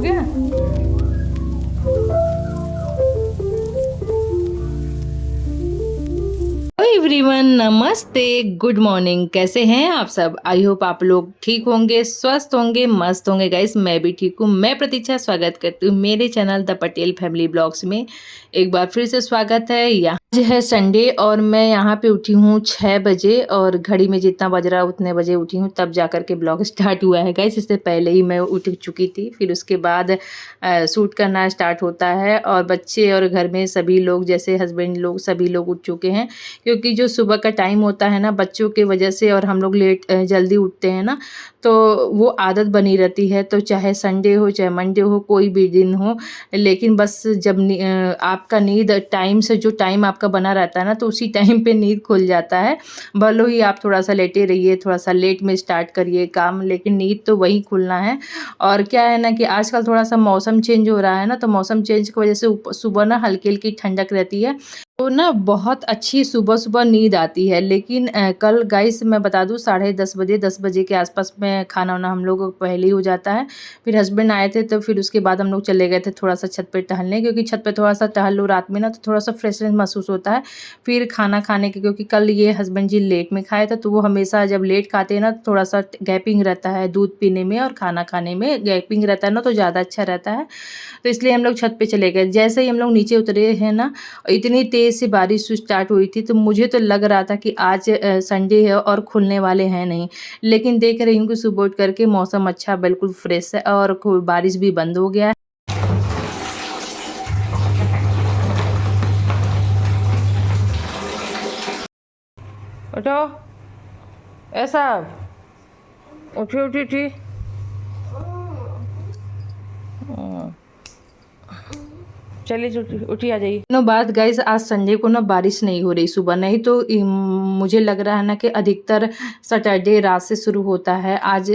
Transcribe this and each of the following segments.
गया। एवरीवन नमस्ते, good morning. कैसे हैं आप सब? आई होप आप लोग ठीक होंगे, स्वस्थ होंगे, मस्त होंगे। गाइस मैं भी ठीक हूँ। मैं प्रतीक्षा स्वागत करती हूँ मेरे channel the Patel family blogs में। एक बार फिर से स्वागत है। आज है संडे और मैं यहाँ पे उठी हूँ 6 बजे और घड़ी में जितना बज रहा उतने बजे उठी हूँ, तब जा कर के ब्लॉग स्टार्ट हुआ है। गाइस इससे पहले ही मैं उठ चुकी थी। फिर उसके बाद शूट करना स्टार्ट होता है और बच्चे और घर में सभी लोग जैसे हस्बैंड लोग सभी लोग उठ चुके हैं, क्योंकि जो सुबह का टाइम होता है ना बच्चों की वजह से और हम लोग जल्दी उठते हैं ना, तो वो आदत बनी रहती है। तो चाहे संडे हो चाहे मंडे हो कोई भी दिन हो, लेकिन बस जब आपका नींद टाइम से जो टाइम आपका बना रहता है ना, तो उसी टाइम पे नींद खुल जाता है। भले ही आप थोड़ा सा लेटे रहिए, थोड़ा सा लेट में स्टार्ट करिए काम, लेकिन नींद तो वही खुलना है। और क्या है ना कि आजकल थोड़ा सा मौसम चेंज हो रहा है ना, तो मौसम चेंज की वजह से सुबह ना हल्की हल्की ठंडक रहती है, तो ना बहुत अच्छी सुबह सुबह नींद आती है। लेकिन कल गाइस मैं बता दूं 10:30 बजे 10 बजे के आसपास में खाना वाना हम लोग को पहले ही हो जाता है। फिर हस्बैंड आए थे तो फिर उसके बाद हम लोग चले गए थे थोड़ा सा छत पे टहलने, क्योंकि छत पे थोड़ा सा टहल लो रात में ना, तो थोड़ा सा फ्रेशनेस महसूस होता है। फिर खाना खाने के, क्योंकि कल ये हस्बैंड जी लेट में खाए थे, तो वो हमेशा जब लेट खाते हैं ना थोड़ा सा गैपिंग रहता है दूध पीने में और खाना खाने में गैपिंग रहता है ना, तो ज़्यादा अच्छा रहता है। तो इसलिए हम लोग छत पे चले गए। जैसे ही हम लोग नीचे उतरे हैं ना, इतनी तेज़ से बारिश स्टार्ट हुई थी, तो मुझे तो लग रहा था कि आज संडे है और खुलने वाले हैं नहीं। लेकिन देख रही हूँ कि सुबह उठ करके मौसम अच्छा बिल्कुल फ्रेश है और बारिश भी बंद हो गया है। उठो, ऐसा उठी उठी उठी। चलिए उठी आ जाइए। नो बात गाइस, आज संडे को ना बारिश नहीं हो रही सुबह, नहीं तो मुझे लग रहा है ना कि अधिकतर सैटरडे रात से शुरू होता है। आज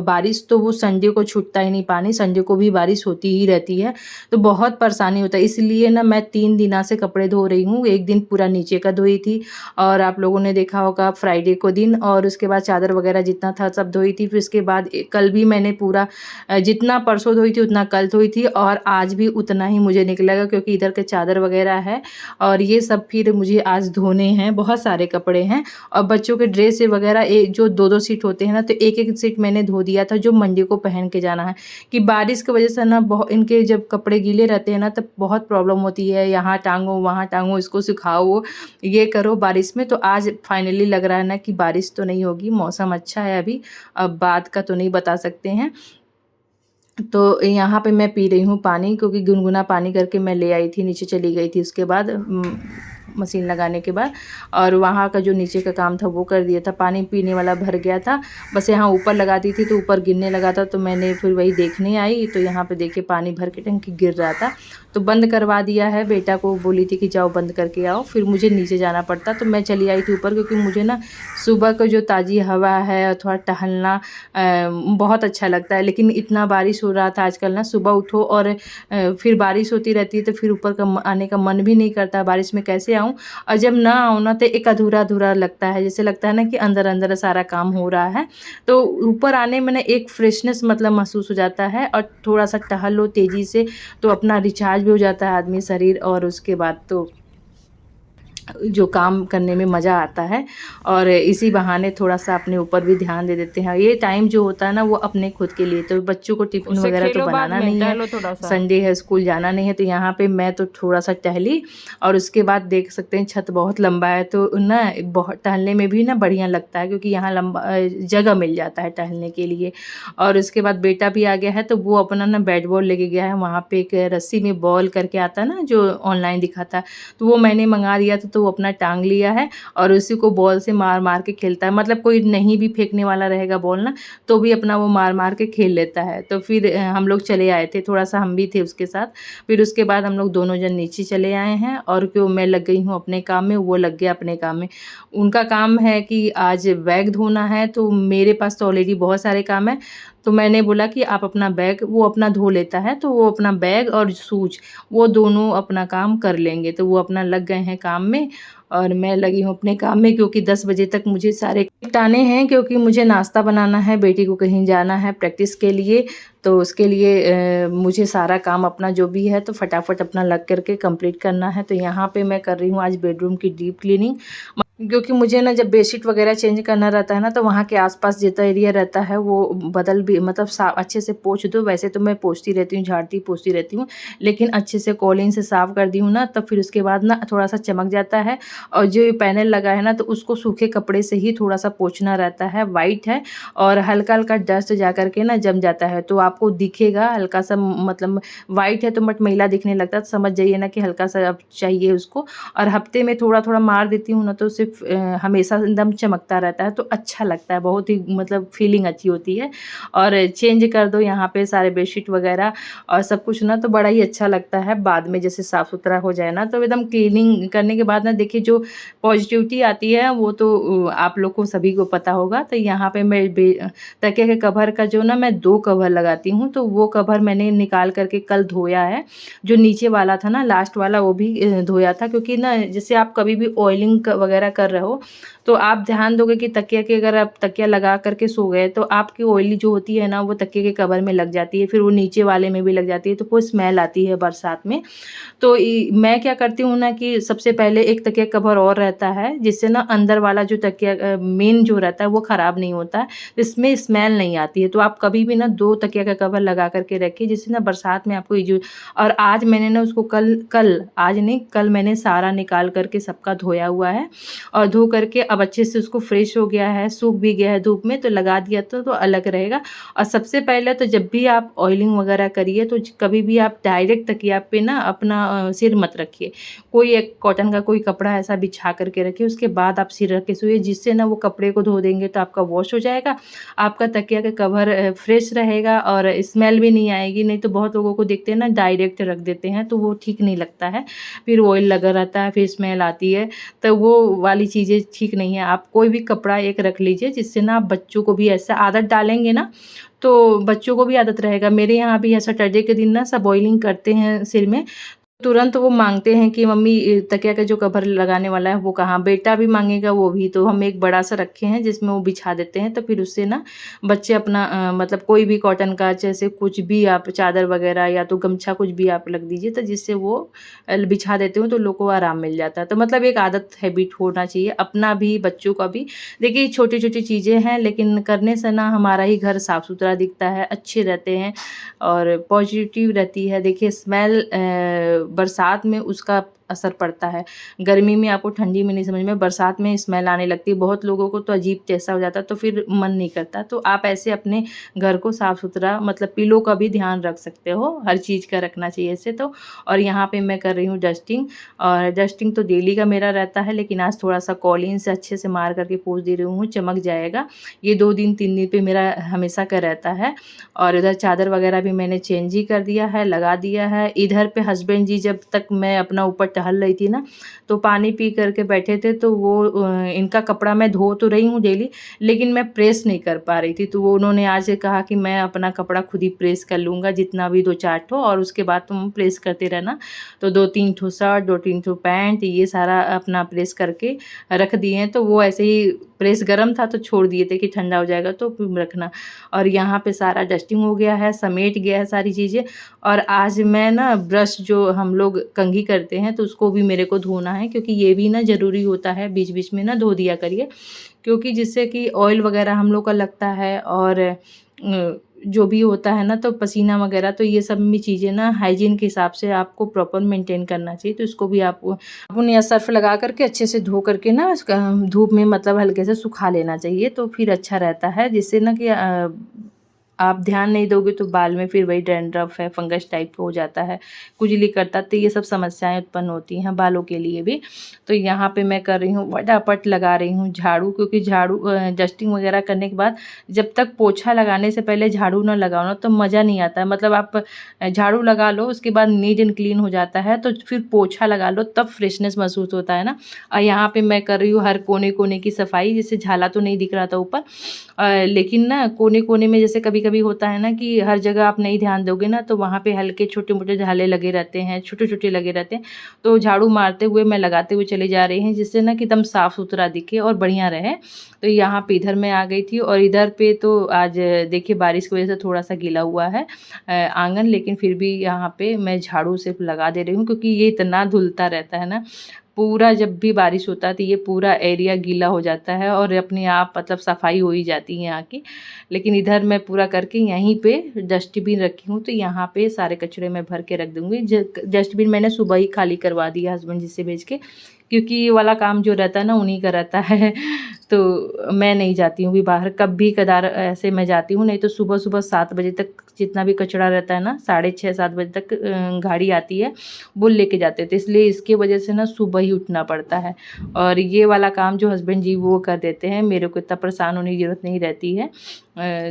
बारिश तो वो संडे को छूटता ही नहीं, पानी संडे को भी बारिश होती ही रहती है, तो बहुत परेशानी होता है। इसलिए ना मैं 3 दिनों से कपड़े धो रही हूँ। एक दिन पूरा नीचे का धोई थी और आप लोगों ने देखा होगा फ्राइडे को दिन, और उसके बाद चादर वगैरह जितना था सब धोई थी। फिर उसके बाद कल भी मैंने पूरा जितना परसों धोई थी उतना कल धोई थी और आज भी उतना ही मुझे निकलेगा, क्योंकि इधर के चादर वगैरह है और ये सब फिर मुझे आज धोने हैं। बहुत सारे कपड़े हैं और बच्चों के ड्रेस वगैरह जो 2-2 सीट होते हैं ना, तो एक एक सीट मैंने धो दिया था, जो मंडे को पहन के जाना है। कि बारिश की वजह से ना बहुत इनके जब कपड़े गीले रहते हैं ना, तब बहुत प्रॉब्लम होती है। यहाँ टांगो वहाँ टांगो, इसको सुखाओ, ये करो बारिश में। तो आज फाइनली लग रहा है ना कि बारिश तो नहीं होगी, मौसम अच्छा है अभी, अब बाद का तो नहीं बता सकते हैं। तो यहाँ पे मैं पी रही हूँ पानी, क्योंकि गुनगुना पानी करके मैं ले आई थी, नीचे चली गई थी उसके बाद मशीन लगाने के बाद, और वहाँ का जो नीचे का काम था वो कर दिया था। पानी पीने वाला भर गया था, बस यहाँ ऊपर लगा दी थी तो ऊपर गिरने लगा था, तो मैंने फिर वही देखने आई तो यहाँ पे देखिए पानी भर के टंकी गिर रहा था, तो बंद करवा दिया है। बेटा को बोली थी कि जाओ बंद करके आओ, फिर मुझे नीचे जाना पड़ता, तो मैं चली आई थी ऊपर, क्योंकि मुझे ना सुबह का जो ताज़ी हवा है और थोड़ा टहलना बहुत अच्छा लगता है। लेकिन इतना बारिश हो रहा था आजकल ना, सुबह उठो और फिर बारिश होती रहती है, तो फिर ऊपर का आने का मन भी नहीं करता, बारिश में कैसे आऊँ। और जब ना आऊँ ना तो एक अधूरा अधूरा लगता है, जैसे लगता है ना कि अंदर अंदर सारा काम हो रहा है। तो ऊपर आने में ना एक फ्रेशनेस मतलब महसूस हो जाता है, और थोड़ा सा टहल लो तेज़ी से तो अपना रिचार्ज भी हो जाता है आदमी शरीर, और उसके बाद तो जो काम करने में मज़ा आता है। और इसी बहाने थोड़ा-सा अपने ऊपर भी ध्यान दे देते हैं। ये टाइम जो होता है ना वो अपने खुद के लिए, तो बच्चों को टिफ़िन वगैरह तो बनाना नहीं है, संडे है स्कूल जाना नहीं है, तो यहाँ पे मैं तो थोड़ा-सा टहली। और उसके बाद देख सकते हैं छत बहुत लंबा है, तो ना बहुत टहलने में भी ना बढ़िया लगता है, क्योंकि यहाँ लंबा जगह मिल जाता है टहलने के लिए। और उसके बाद बेटा भी आ गया है, तो वो अपना ना बैट बॉल लेके गया है। वहाँ पे एक रस्सी में बॉल करके आता है ना जो ऑनलाइन दिखाता है, तो वो मैंने मंगा दिया था, तो वो अपना टांग लिया है और उसी को बॉल से मार मार के खेलता है। मतलब कोई नहीं भी फेंकने वाला रहेगा बॉल ना, तो भी अपना वो मार मार के खेल लेता है। तो फिर हम लोग चले आए थे, थोड़ा सा हम भी थे उसके साथ। फिर उसके बाद हम लोग दोनों जन नीचे चले आए हैं, और क्यों मैं लग गई हूँ अपने काम में, वो लग गया अपने काम में। उनका काम है कि आज बैग धोना है, तो मेरे पास तो ऑलरेडी बहुत सारे काम है, तो मैंने बोला कि आप अपना बैग, वो अपना धो लेता है, तो वो अपना बैग और शूज वो दोनों अपना काम कर लेंगे, तो वो अपना लग गए हैं काम में। और मैं लगी हूँ अपने काम में, क्योंकि 10 बजे तक मुझे सारे निपटाने हैं, क्योंकि मुझे नाश्ता बनाना है, बेटी को कहीं जाना है प्रैक्टिस के लिए। तो उसके लिए मुझे सारा काम अपना जो भी है तो फटाफट अपना लग करके कंप्लीट करना है। तो यहाँ पे मैं कर रही हूँ आज बेडरूम की डीप क्लीनिंग, क्योंकि मुझे ना जब बेडशीट वगैरह चेंज करना रहता है ना, तो वहाँ के आसपास जितना एरिया रहता है वो बदल भी मतलब साफ अच्छे से पोंछ दो। वैसे तो मैं पोंछती रहती हूँ, झाड़ती पोंछती रहती हूँ, लेकिन अच्छे से कॉलिन से साफ़ कर दी हूँ ना, तब फिर उसके बाद ना थोड़ा सा चमक जाता है। और जो ये पैनल लगा है ना, तो उसको सूखे कपड़े से ही थोड़ा सा पोंछना रहता है। वाइट है और हल्का हल्का डस्ट जा करके ना जम जाता है, तो आपको दिखेगा हल्का सा, मतलब वाइट है तो मटमैला दिखने लगता है, तो समझ जाइए ना कि हल्का सा अब चाहिए उसको। और हफ्ते में थोड़ा थोड़ा मार देती हूँ ना, तो सिर्फ हमेशा एकदम चमकता रहता है, तो अच्छा लगता है, बहुत ही मतलब फीलिंग अच्छी होती है। और चेंज कर दो यहाँ पे सारे बेडशीट वगैरह और सब कुछ ना, तो बड़ा ही अच्छा लगता है। बाद में जैसे साफ़ सुथरा हो जाए ना, तो एकदम क्लीनिंग करने के बाद ना देखिए जो पॉजिटिविटी आती है वो तो आप लोग को सभी को पता होगा। तो यहाँ पे मैं तकिया के कवर का जो ना मैं 2 कवर लगाती हूँ, तो वो कवर मैंने निकाल करके कल धोया है। जो नीचे वाला था ना, लास्ट वाला, वो भी धोया था, क्योंकि ना जैसे आप कभी भी ऑयलिंग वगैरह कर रहे हो, तो आप ध्यान दोगे कि तकिया के अगर आप तकिया लगा करके सो गए, तो आपकी ऑयली जो होती है ना, वो तकिए के कवर में लग जाती है, फिर वो नीचे वाले में भी लग जाती है, तो कोई स्मेल आती है बरसात में। तो मैं क्या करती हूँ ना कि सबसे पहले एक तकिया कवर और रहता है, जिससे ना अंदर वाला जो तकिया मेन जो रहता है वो ख़राब नहीं होता है, इसमें स्मेल नहीं आती है। तो आप कभी भी ना 2 तकिया का कवर लगा करके रखिए, जिससे ना बरसात में आपको यूज। और आज मैंने ना उसको आज नहीं, कल मैंने सारा निकाल करके सबका धोया हुआ है, और धो करके अब अच्छे से उसको फ्रेश हो गया है, सूख भी गया है धूप में, तो लगा दिया तो अलग रहेगा। और सबसे पहले तो जब भी आप ऑयलिंग वगैरह करिए, तो कभी भी आप डायरेक्ट तकिया पे ना अपना सिर मत रखिए। कोई एक कॉटन का कोई कपड़ा ऐसा बिछा करके रखिए, उसके बाद आप सिर रख के सोइए, जिससे ना वो कपड़े को धो देंगे तो आपका वॉश हो जाएगा, आपका तकिया का कवर फ्रेश रहेगा और स्मेल भी नहीं आएगी। नहीं तो बहुत लोगों को देखते हैं ना डायरेक्ट रख देते हैं, तो वो ठीक नहीं लगता है, फिर ऑयल लगा रहता है, फिर स्मेल आती है, तो वो वाली चीज़ें ठीक नहीं है। आप कोई भी कपड़ा एक रख लीजिए, जिससे ना आप बच्चों को भी ऐसा आदत डालेंगे ना, तो बच्चों को भी आदत रहेगा। मेरे यहाँ भी सैटरडे के दिन ना सब ऑयलिंग करते हैं सिर में, तुरंत वो माँगते हैं कि मम्मी तकिया का जो कवर लगाने वाला है वो कहाँ? बेटा भी माँगेगा वो भी, तो हम एक बड़ा-सा रखे हैं जिसमें वो बिछा देते हैं, तो फिर उससे ना बच्चे अपना मतलब कोई भी कॉटन का जैसे कुछ भी आप चादर वगैरह या तो गमछा कुछ भी आप रख दीजिए, तो जिससे वो बिछा देते हो तो लोग को आराम मिल जाता है। तो मतलब एक आदत हैबिट होना चाहिए, अपना भी बच्चों का भी। देखिए छोटी-छोटी चीज़ें हैं, लेकिन करने से ना हमारा ही घर साफ-सुथरा दिखता है, अच्छे रहते हैं और पॉजिटिव रहती है। देखिए स्मेल बरसात में उसका असर पड़ता है। गर्मी में आपको ठंडी में नहीं समझ में, बरसात में स्मेल आने लगती है। बहुत लोगों को तो अजीब जैसा हो जाता है, तो फिर मन नहीं करता। तो आप ऐसे अपने घर को साफ-सुथरा, मतलब पिलो का भी ध्यान रख सकते हो, हर चीज़ का रखना चाहिए ऐसे तो। और यहाँ पे मैं कर रही हूँ डस्टिंग, और डस्टिंग तो डेली का मेरा रहता है, लेकिन आज थोड़ा-सा कॉलिन से अच्छे से मार करके पोंछ दे रही हूँ, चमक जाएगा। ये 2 दिन 3 दिन पे मेरा हमेशा का रहता है। और इधर चादर वगैरह भी मैंने चेंज ही कर दिया है, लगा दिया है। इधर पे हस्बैंड जी जब तक मैं अपना ऊपर टहल रही थी ना, तो पानी पी करके बैठे थे, तो वो इनका कपड़ा मैं धो तो रही हूँ डेली, लेकिन मैं प्रेस नहीं कर पा रही थी। तो वो उन्होंने आज कहा कि मैं अपना कपड़ा खुद ही प्रेस कर लूँगा, जितना भी 2-4 ठो, और उसके बाद तुम प्रेस करते रहना। तो 2-3 ठो शर्ट, 2-3 ठो पैंट, ये सारा अपना प्रेस करके रख दिए हैं। तो वो ऐसे ही प्रेस गरम था तो छोड़ दिए थे कि ठंडा हो जाएगा तो फिर रखना। और यहाँ पे सारा डस्टिंग हो गया है, समेट गया है सारी चीज़ें। और आज मैं ना ब्रश जो हम लोग कंघी करते हैं, तो उसको भी मेरे को धोना है, क्योंकि ये भी ना ज़रूरी होता है, बीच-बीच में ना धो दिया करिए, क्योंकि जिससे कि ऑयल वगैरह हम लोग का लगता है, और जो भी होता है ना, तो पसीना वगैरह, तो ये सब भी चीज़ें ना हाइजीन के हिसाब से आपको प्रॉपर मेंटेन करना चाहिए। तो इसको भी आप साबुन या सर्फ़ लगा करके अच्छे से धो करके ना धूप में मतलब हल्के से सुखा लेना चाहिए, तो फिर अच्छा रहता है, जिससे ना कि आप ध्यान नहीं दोगे तो बाल में फिर वही डैंड्रफ है, फंगस टाइप का हो जाता है, खुजली करता है, तो ये सब समस्याएं उत्पन्न होती हैं बालों के लिए भी। तो यहाँ पे मैं कर रही हूँ, फटाफट लगा रही हूँ झाड़ू, क्योंकि झाड़ू डस्टिंग वगैरह करने के बाद जब तक पोछा लगाने से पहले झाड़ू ना लगाओ ना, तो मज़ा नहीं आता है। मतलब आप झाड़ू लगा लो, उसके बाद नीट एंड क्लीन हो जाता है, तो फिर पोछा लगा लो, तब फ्रेशनेस महसूस होता है ना। और यहाँ पे मैं कर रही हूँ हर कोने कोने की सफाई, जिससे झाला तो नहीं दिख रहा था ऊपर, लेकिन ना कोने कोने में जैसे कभी कभी होता है ना कि हर जगह आप नहीं ध्यान दोगे ना तो वहाँ पे हल्के छोटे-मोटे झाले लगे रहते हैं, छोटे-छोटे लगे रहते हैं। तो झाड़ू मारते हुए मैं लगाते हुए चली जा रही हूँ जिससे ना कि एकदम साफ-सुथरा दिखे और बढ़िया रहे। तो यहाँ पे इधर मैं आ गई थी और इधर पे तो आज देखिए बारिश की वज़ह से थोड़ा-सा गीला हुआ है आँगन, लेकिन फिर भी यहाँ पे मैं झाड़ू सिर्फ़ लगा दे रही हूँ क्योंकि ये इतना धुलता रहता है ना, पूरा जब भी बारिश होता है तो ये पूरा एरिया गीला हो जाता है और अपने आप मतलब सफाई हो ही जाती है यहाँ की। लेकिन इधर मैं पूरा करके यहीं पे डस्टबिन रखी हूँ तो यहाँ पे सारे कचरे मैं भर के रख दूँगी। डस्टबिन मैंने सुबह ही खाली करवा दिया हस्बैंड जी से भेज के, क्योंकि ये वाला काम जो रहता है ना उन्हीं का रहता है। तो मैं नहीं जाती हूँ भी बाहर, कभी-कदार ऐसे मैं जाती हूँ, नहीं तो सुबह-सुबह 7 बजे तक जितना भी कचरा रहता है ना, साढ़े 6-7 बजे तक गाड़ी आती है, वो लेके जाते हैं। तो इसलिए इसकी वजह से ना सुबह ही उठना पड़ता है और ये वाला काम जो हस्बैंड जी वो कर देते हैं, मेरे को इतना परेशान होने की ज़रूरत नहीं रहती है।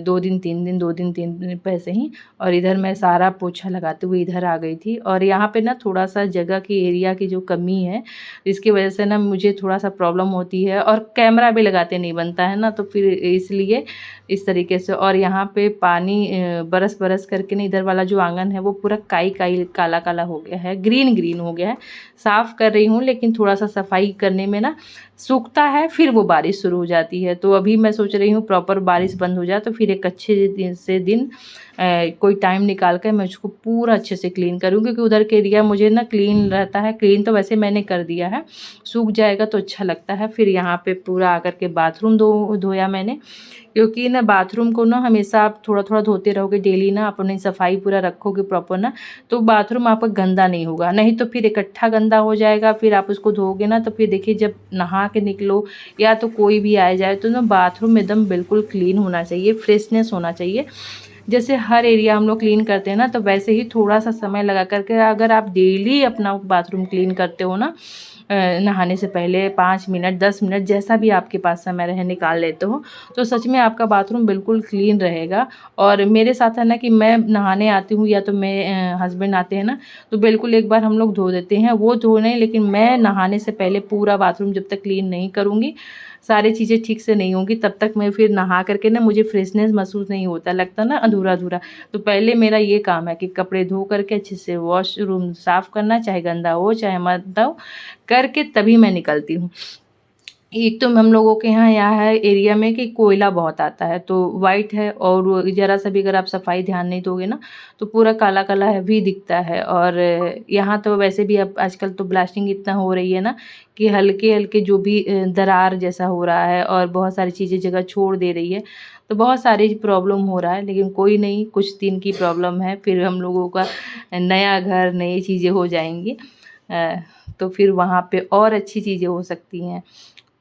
2 दिन 3 दिन, 2 दिन 3 दिन पे ऐसे ही। और इधर मैं सारा पोछा लगाते हुए इधर आ गई थी और यहाँ पे ना थोड़ा-सा जगह की एरिया की जो कमी है, इसकी वजह से ना मुझे थोड़ा-सा प्रॉब्लम होती है और कैमरा भी लगाते नहीं बनता है ना, तो फिर इसलिए इस तरीके से। और यहाँ पे पानी बरस-बरस करके ना इधर वाला जो आँगन है वो पूरा काई-काई, काला-काला हो गया है, ग्रीन-ग्रीन हो गया है। साफ़ कर रही हूँ लेकिन थोड़ा-सा सफाई करने में ना सूखता है, फिर वो बारिश शुरू हो जाती है। तो अभी मैं सोच रही हूँ प्रॉपर बारिश बंद हो जाए तो फिर एक अच्छे दिन कोई टाइम निकाल कर मैं उसको पूरा अच्छे से क्लीन करूँ, क्योंकि उधर के एरिया मुझे ना क्लीन रहता है। क्लीन तो वैसे मैंने कर दिया है, सूख जाएगा तो अच्छा लगता है। फिर यहाँ पे पूरा आकर के बाथरूम धोया मैंने, क्योंकि ना बाथरूम को ना हमेशा आप थोड़ा-थोड़ा धोते रहोगे डेली ना, अपनी सफाई पूरा रखोगे प्रॉपर ना, तो बाथरूम आपका गंदा नहीं होगा। नहीं तो फिर इकट्ठा गंदा हो जाएगा, फिर आप उसको धोओगे ना तो फिर देखिए जब नहा के निकलो या तो कोई भी आ जाए तो ना बाथरूम एकदम बिल्कुल क्लीन होना चाहिए, फ्रेशनेस होना चाहिए। जैसे हर एरिया हम लोग क्लीन करते हैं ना, तो वैसे ही थोड़ा-सा समय लगा कर के अगर आप डेली अपना बाथरूम क्लीन करते हो ना, नहाने से पहले 5 मिनट, 10 मिनट जैसा भी आपके पास समय रहे निकाल लेते हो, तो सच में आपका बाथरूम बिल्कुल क्लीन रहेगा। और मेरे साथ है ना कि मैं नहाने आती हूँ या तो मैं हस्बैंड आते हैं ना, तो बिल्कुल एक बार हम लोग धो देते हैं, वो धोने, लेकिन मैं नहाने से पहले पूरा बाथरूम जब तक क्लीन नहीं करूँगी, सारी चीज़ें ठीक से नहीं होंगी, तब तक मैं फिर नहा करके ना मुझे फ्रेशनेस महसूस नहीं होता, लगता ना अधूरा-अधूरा। तो पहले मेरा ये काम है कि कपड़े धो करके अच्छे से वॉशरूम साफ़ करना, चाहे गंदा हो चाहे मत हो, करके तभी मैं निकलती हूँ। एक तो हम लोगों के यहाँ है एरिया में कि कोयला बहुत आता है, तो वाइट है और वो ज़रा-सा भी अगर आप सफाई ध्यान नहीं दोगे ना, तो पूरा काला-काला है भी दिखता है। और यहाँ तो वैसे भी अब आजकल तो ब्लास्टिंग इतना हो रही है ना कि हल्के-हल्के जो भी दरार जैसा हो रहा है और बहुत सारी चीज़ें जगह छोड़ दे रही है, तो बहुत सारी प्रॉब्लम हो रहा है। लेकिन कोई नहीं, कुछ दिन की प्रॉब्लम है, फिर हम लोगों का नया घर, नई चीज़ें हो जाएँगी। तो फिर वहाँ पे और अच्छी चीज़ें हो सकती हैं।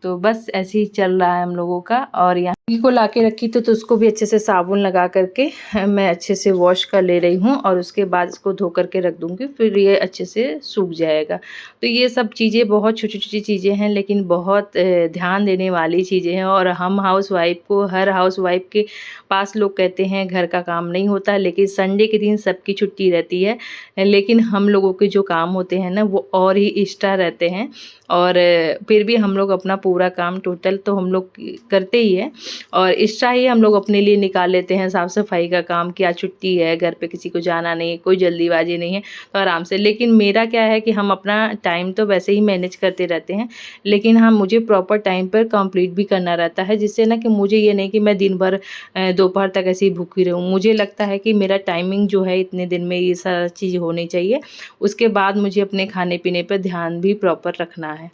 तो बस ऐसे ही चल रहा है हम लोगों का। और यहाँ घी को लाके रखी तो उसको भी अच्छे से साबुन लगा करके मैं अच्छे से वॉश कर ले रही हूँ और उसके बाद इसको धो करके रख दूँगी, फिर ये अच्छे से सूख जाएगा। तो ये सब चीज़ें बहुत छोटी-छोटी चीज़ें हैं, लेकिन बहुत ध्यान देने वाली चीज़ें हैं। और हम हाउसवाइफ़ को, हर हाउसवाइफ़ के पास लोग कहते हैं घर का काम नहीं होता, लेकिन संडे के दिन सबकी छुट्टी रहती है। लेकिन हम लोगों के जो काम होते हैं ना वो और ही एक्स्ट्रा रहते हैं, और फिर भी हम लोग अपना पूरा काम टोटल तो हम लोग करते ही हैं, और एक्स्ट्रा ही हम लोग अपने लिए निकाल लेते हैं साफ़ सफाई का काम कि आज छुट्टी है, घर पे किसी को जाना नहीं है, कोई जल्दीबाजी नहीं है, तो आराम से। लेकिन मेरा क्या है कि हम अपना टाइम तो वैसे ही मैनेज करते रहते हैं, लेकिन हाँ मुझे प्रॉपर टाइम पर कंप्लीट भी करना रहता है, जिससे ना कि मुझे ये नहीं कि मैं दिन भर दोपहर तक ऐसे ही भूखी रहूँ। मुझे लगता है कि मेरा टाइमिंग जो है इतने दिन में ये सारा चीज़ होनी चाहिए, उसके बाद मुझे अपने खाने पीने पर ध्यान भी प्रॉपर रखना है।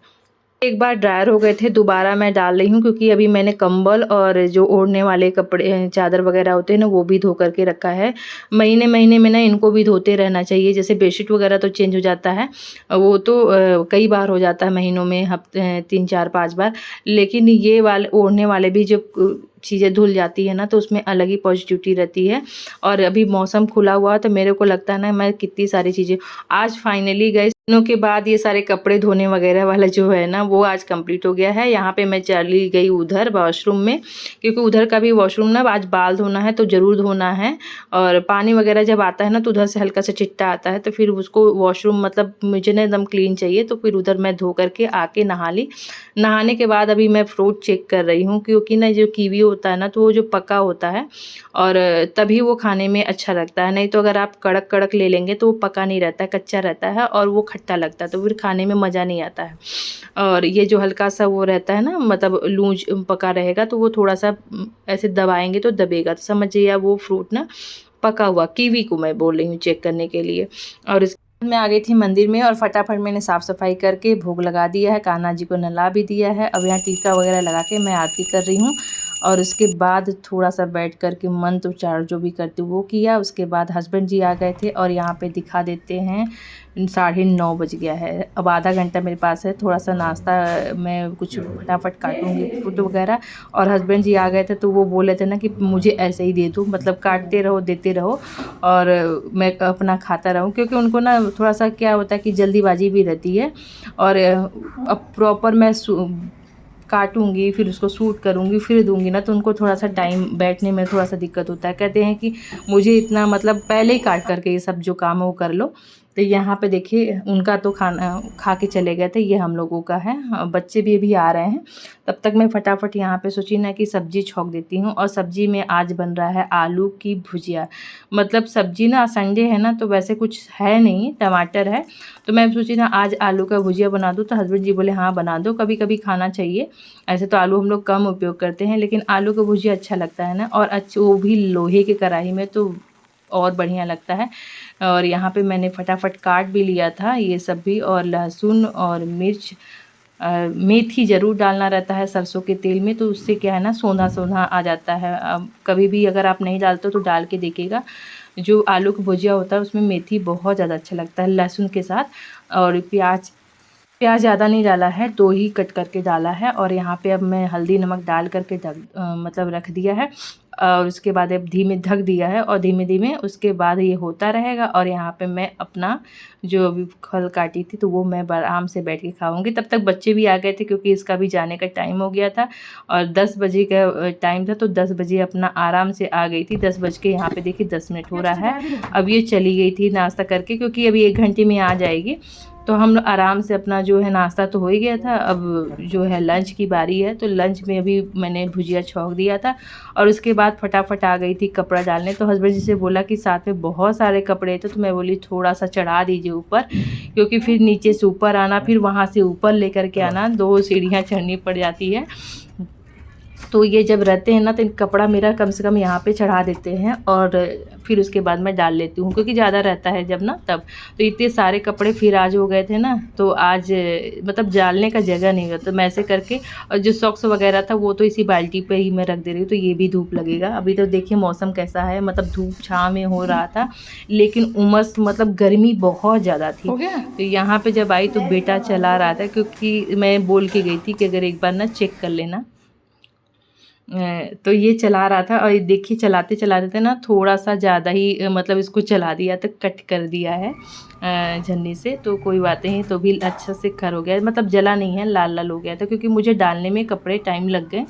एक बार ड्रायर हो गए थे, दोबारा मैं डाल रही हूँ, क्योंकि अभी मैंने कंबल और जो ओढ़ने वाले कपड़े चादर वगैरह होते हैं ना वो भी धो करके रखा है। महीने-महीने में ना इनको भी धोते रहना चाहिए। जैसे बेडशीट वगैरह तो चेंज हो जाता है, वो तो कई बार हो जाता है महीनों में, 3, 4, 5 बार। लेकिन ये वाले ओढ़ने वाले भी जब चीज़ें धुल जाती है ना तो उसमें अलग ही पॉजिटिविटी रहती है। और अभी मौसम खुला हुआ तो मेरे को लगता है ना मैं कितनी सारी चीज़ें आज फाइनली गए दिनों के बाद ये सारे कपड़े धोने वगैरह वाला जो है ना वो आज कंप्लीट हो गया है। यहाँ पे मैं चली गई उधर वॉशरूम में, क्योंकि उधर का भी वॉशरूम ना आज बाल धोना है तो ज़रूर धोना है। और पानी वगैरह जब आता है ना तो उधर से हल्का सा चिट्टा आता है, तो फिर उसको वॉशरूम मतलब मुझे ना एकदम क्लीन चाहिए, तो फिर उधर मैं धो करके आके नहा ली। नहाने के बाद अभी मैं फ्रूट चेक कर रही हूँ, क्योंकि ना जो कीवी होता है ना तो वो जो पका होता है और तभी वो खाने में अच्छा लगता है, नहीं तो अगर आप कड़क कड़क ले लेंगे तो वो पका नहीं रहता है, कच्चा रहता है और वो खट्टा लगता है, तो फिर खाने में मज़ा नहीं आता है। और ये जो हल्का सा वो रहता है ना, मतलब लूज पका रहेगा तो वो थोड़ा सा ऐसे दबाएंगे तो दबेगा, तो समझिए वो फ्रूट ना पका हुआ, कीवी को मैं बोल रही हूँ चेक करने के लिए। और इसके बाद मैं आ गई थी मंदिर में और फटाफट मैंने साफ़ सफाई करके भोग लगा दिया है, कान्हा जी को नहला भी दिया है। अब यहाँ टीका वगैरह लगा के मैं आरती कर रही हूँ और उसके बाद थोड़ा सा बैठ कर के मंत्र उच्चारण जो भी करती हूँ वो किया। उसके बाद हस्बैंड जी आ गए थे और यहाँ पे दिखा देते हैं 9:30 बज गया है। अब आधा घंटा मेरे पास है, थोड़ा सा नाश्ता मैं कुछ फटाफट काटूँगी फ्रूट वगैरह। और हस्बैंड जी आ गए थे तो वो बोले थे ना कि मुझे ऐसे ही दे दो, मतलब काटते रहो देते रहो और मैं अपना खाता रहूँ, क्योंकि उनको ना थोड़ा सा क्या होता है कि जल्दीबाजी भी रहती है। और अब प्रॉपर मैं काटूँगी फिर उसको सूट करूँगी फिर दूँगी ना, तो उनको थोड़ा सा टाइम बैठने में थोड़ा सा दिक्कत होता है। कहते हैं कि मुझे इतना मतलब पहले ही काट करके ये सब जो काम है वो कर लो। तो यहाँ पे देखिए उनका तो खाना खा के चले गए थे, ये हम लोगों का है। बच्चे भी अभी आ रहे हैं, तब तक मैं फटाफट यहाँ पे सोची ना कि सब्ज़ी छौंक देती हूँ। और सब्ज़ी में आज बन रहा है आलू की भुजिया। मतलब सब्ज़ी ना संडे है ना तो वैसे कुछ है नहीं, टमाटर है, तो मैं सोची ना आज आलू का भुजिया बना दूँ। तो हस्बैंड जी बोले हाँ बना दो, कभी कभी खाना चाहिए। ऐसे तो आलू हम लोग कम उपयोग करते हैं, लेकिन आलू का भुजिया अच्छा लगता है ना, और अच्छा वो भी लोहे की कढ़ाई में तो और बढ़िया लगता है। और यहाँ पे मैंने फटाफट काट भी लिया था ये सब भी, और लहसुन और मिर्च, मेथी ज़रूर डालना रहता है सरसों के तेल में, तो उससे क्या है ना सोंधा सोंधा आ जाता है। अब कभी भी अगर आप नहीं डालते हो तो डाल के देखिएगा, जो आलू का भुजिया होता है उसमें मेथी बहुत ज़्यादा अच्छा लगता है लहसुन के साथ। और प्याज प्याज ज़्यादा नहीं डाला है, 2 ही कट करके डाला है। और यहाँ पे अब मैं हल्दी नमक डाल करके मतलब रख दिया है। और उसके बाद अब धीमे ढक दिया है और धीमे-धीमे उसके बाद ये होता रहेगा। और यहाँ पे मैं अपना जो अभी फल काटी थी तो वो मैं आराम से बैठ के खाऊँगी। तब तक बच्चे भी आ गए थे क्योंकि इसका भी जाने का टाइम हो गया था और 10 बजे का टाइम था, तो 10 बजे अपना आराम से आ गई थी। 10 बज के यहाँ पे देखिए 10 मिनट हो रहा है। अब ये चली गई थी नाश्ता करके, क्योंकि अभी 1 घंटे में आ जाएगी। तो हम लोग आराम से अपना जो है नाश्ता तो हो ही गया था, अब जो है लंच की बारी है। तो लंच में अभी मैंने भुजिया छौंक दिया था और उसके बाद फटाफट आ गई थी कपड़ा डालने। तो हस्बैंड जी से बोला कि साथ में बहुत सारे कपड़े थे, तो मैं बोली थोड़ा सा चढ़ा दीजिए ऊपर, क्योंकि फिर नीचे से ऊपर आना फिर वहाँ से ऊपर लेकर के आना, 2 सीढ़ियाँ चढ़नी पड़ जाती है। तो ये जब रहते हैं ना तो कपड़ा मेरा कम से कम यहाँ पे चढ़ा देते हैं और फिर उसके बाद मैं डाल लेती हूँ, क्योंकि ज़्यादा रहता है जब ना तब। तो इतने सारे कपड़े फिर आज हो गए थे ना, तो आज मतलब डालने का जगह नहीं हुआ, तो मैं ऐसे करके। और जो सॉक्स वगैरह था वो तो इसी बाल्टी पे ही मैं रख दे रही हूँ, तो ये भी धूप लगेगा। अभी तो देखिए मौसम कैसा है, मतलब धूप छाँव में हो रहा था, लेकिन उमस मतलब गर्मी बहुत ज़्यादा थी। तो यहाँ पे जब आई तो बेटा चला रहा था, क्योंकि मैं बोल के गई थी कि अगर एक बार ना चेक कर लेना। तो ये चला रहा था और देखिए चलाते चलाते थे ना थोड़ा सा ज़्यादा ही मतलब इसको चला दिया, तो कट कर दिया है झन्नी से। तो कोई बात नहीं, तो भी अच्छा से खर हो गया, मतलब जला नहीं है, लाल लाल हो गया था, क्योंकि मुझे डालने में कपड़े टाइम लग गए।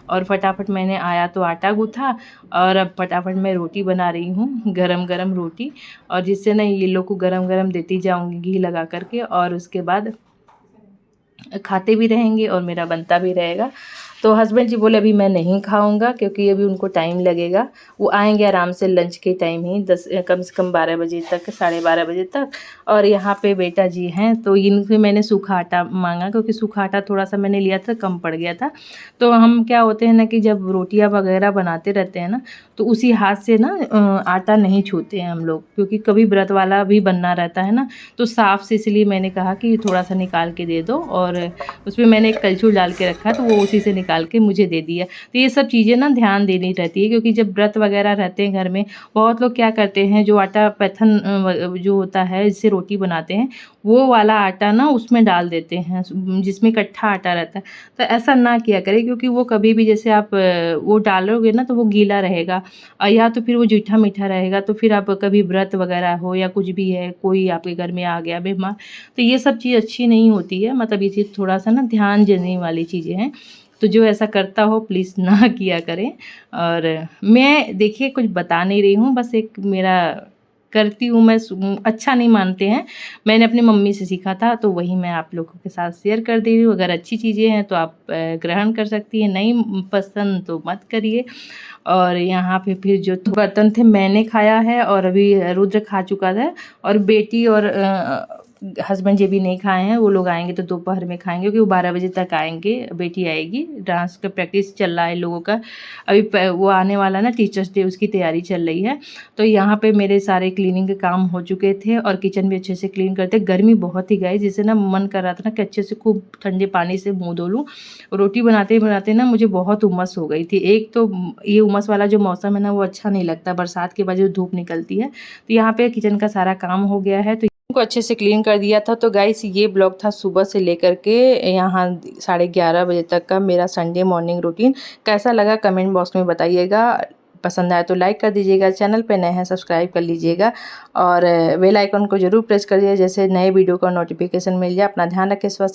और फटाफट मैंने आया तो आटा गूँथा और अब फटाफट मैं रोटी बना रही हूँ, गरम गरम रोटी। और जिससे ना ये लोग को गरम गरम देती जाऊँगी घी लगा करके, और उसके बाद खाते भी रहेंगे और मेरा बनता भी रहेगा। तो हस्बैंड जी बोले अभी मैं नहीं खाऊंगा, क्योंकि अभी उनको टाइम लगेगा, वो आएंगे आराम से लंच के टाइम ही 10 कम से कम 12 बजे तक, 12:30 बजे तक। और यहाँ पे बेटा जी हैं, तो इनसे मैंने सूखा आटा मांगा, क्योंकि सूखा आटा थोड़ा सा मैंने लिया था कम पड़ गया था। तो हम क्या होते हैं ना कि जब रोटियाँ वगैरह बनाते रहते हैं ना, तो उसी हाथ से ना आटा नहीं छूते हैं हम लोग, क्योंकि कभी व्रत वाला भी बनना रहता है ना, तो साफ से, इसलिए मैंने कहा कि थोड़ा सा निकाल के दे दो। और उसमें मैंने एक कलछुल डाल के रखा, तो वो उसी से निकाल के मुझे दे दिया। तो ये सब चीज़ें ना ध्यान देनी रहती है, क्योंकि जब व्रत वगैरह रहते हैं घर में, बहुत लोग क्या करते हैं, जो आटा पैथन जो होता है जिससे रोटी बनाते हैं, वो वाला आटा ना उसमें डाल देते हैं, जिसमें इकट्ठा आटा रहता है। तो ऐसा ना किया करें, क्योंकि वो कभी भी जैसे आप वो डालोगे ना तो वो गीला रहेगा, या तो फिर वो मीठा मीठा रहेगा। तो फिर आप कभी व्रत वगैरह हो या कुछ भी है, कोई आपके घर में आ गया बीमार, तो ये सब चीज़ अच्छी नहीं होती है। मतलब ये चीज़ थोड़ा सा ना ध्यान देने वाली चीज़ें हैं, तो जो ऐसा करता हो प्लीज़ ना किया करें। और मैं देखिए कुछ बता नहीं रही हूँ, बस एक मेरा करती हूँ मैं अच्छा नहीं मानते हैं। मैंने अपनी मम्मी से सीखा था, तो वही मैं आप लोगों के साथ शेयर कर दे रही हूँ। अगर अच्छी चीज़ें हैं तो आप ग्रहण कर सकती हैं, नहीं पसंद तो मत करिए। और यहाँ पे फिर जो बर्तन थे मैंने खाया है, और अभी रुद्र खा चुका था, और बेटी और हस्बैंड जी भी नहीं खाए हैं। वो लोग आएंगे तो दोपहर में खाएंगे, क्योंकि वो 12 बजे तक आएंगे। बेटी आएगी, डांस का प्रैक्टिस चल रहा है लोगों का। अभी वो आने वाला ना टीचर्स डे, उसकी तैयारी चल रही है। तो यहाँ पे मेरे सारे क्लीनिंग के काम हो चुके थे, और किचन भी अच्छे से क्लीन करते। गर्मी बहुत ही गई, जिससे ना मन कर रहा था ना कि अच्छे से खूब ठंडे पानी से मुँह धो लूँ। रोटी बनाते बनाते ना मुझे बहुत उमस हो गई थी। एक तो ये उमस वाला जो मौसम है ना, वो अच्छा नहीं लगता, बरसात के बाद जो धूप निकलती है। तो यहाँ पे किचन का सारा काम हो गया है, तो को अच्छे से क्लीन कर दिया था। तो गाइस ये ब्लॉग था सुबह से लेकर के यहाँ 11:30 बजे तक का मेरा संडे मॉर्निंग रूटीन। कैसा लगा कमेंट बॉक्स में बताइएगा। पसंद आया तो लाइक कर दीजिएगा, चैनल पे नए हैं सब्सक्राइब कर लीजिएगा, और बेल आइकन को जरूर प्रेस कर दीजिए, जैसे नए वीडियो का नोटिफिकेशन मिल जाए। अपना ध्यान रखें, स्वस्थ